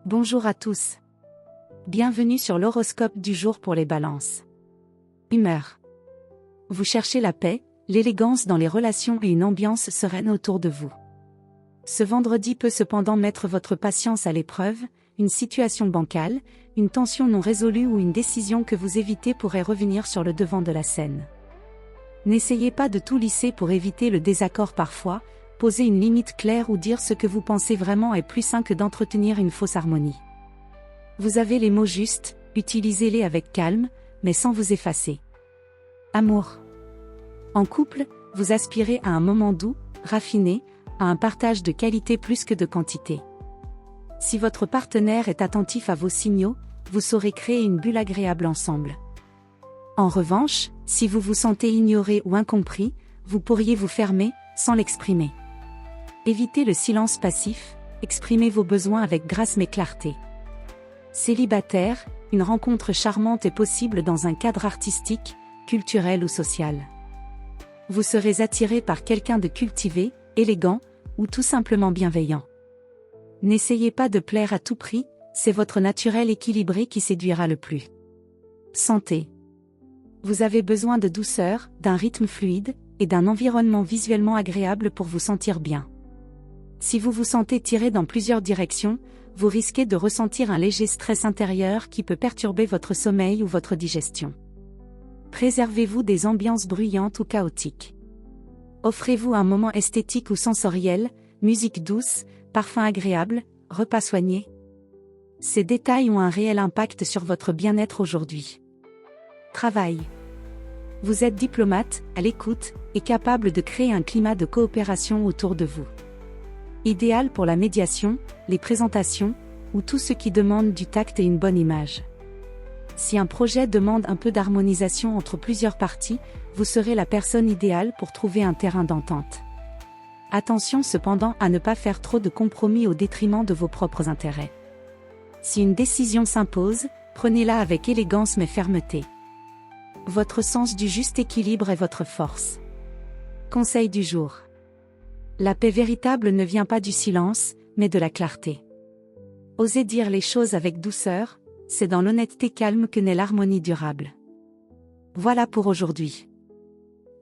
Bonjour à tous. Bienvenue sur l'horoscope du jour pour les balances. Humeur. Vous cherchez la paix, l'élégance dans les relations et une ambiance sereine autour de vous. Ce vendredi peut cependant mettre votre patience à l'épreuve, une situation bancale, une tension non résolue ou une décision que vous évitez pourrait revenir sur le devant de la scène. N'essayez pas de tout lisser pour éviter le désaccord parfois, poser une limite claire ou dire ce que vous pensez vraiment est plus sain que d'entretenir une fausse harmonie. Vous avez les mots justes, utilisez-les avec calme, mais sans vous effacer. Amour. En couple, vous aspirez à un moment doux, raffiné, à un partage de qualité plus que de quantité. Si votre partenaire est attentif à vos signaux, vous saurez créer une bulle agréable ensemble. En revanche, si vous vous sentez ignoré ou incompris, vous pourriez vous fermer, sans l'exprimer. Évitez le silence passif, exprimez vos besoins avec grâce mais clarté. Célibataire, une rencontre charmante est possible dans un cadre artistique, culturel ou social. Vous serez attiré par quelqu'un de cultivé, élégant, ou tout simplement bienveillant. N'essayez pas de plaire à tout prix, c'est votre naturel équilibré qui séduira le plus. Santé. Vous avez besoin de douceur, d'un rythme fluide, et d'un environnement visuellement agréable pour vous sentir bien. Si vous vous sentez tiré dans plusieurs directions, vous risquez de ressentir un léger stress intérieur qui peut perturber votre sommeil ou votre digestion. Préservez-vous des ambiances bruyantes ou chaotiques. Offrez-vous un moment esthétique ou sensoriel, musique douce, parfum agréable, repas soigné. Ces détails ont un réel impact sur votre bien-être aujourd'hui. Travail. Vous êtes diplomate, à l'écoute, et capable de créer un climat de coopération autour de vous. Idéal pour la médiation, les présentations, ou tout ce qui demande du tact et une bonne image. Si un projet demande un peu d'harmonisation entre plusieurs parties, vous serez la personne idéale pour trouver un terrain d'entente. Attention cependant à ne pas faire trop de compromis au détriment de vos propres intérêts. Si une décision s'impose, prenez-la avec élégance mais fermeté. Votre sens du juste équilibre est votre force. Conseil du jour. La paix véritable ne vient pas du silence, mais de la clarté. Osez dire les choses avec douceur, c'est dans l'honnêteté calme que naît l'harmonie durable. Voilà pour aujourd'hui.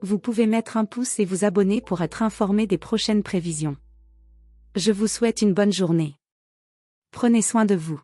Vous pouvez mettre un pouce et vous abonner pour être informé des prochaines prévisions. Je vous souhaite une bonne journée. Prenez soin de vous.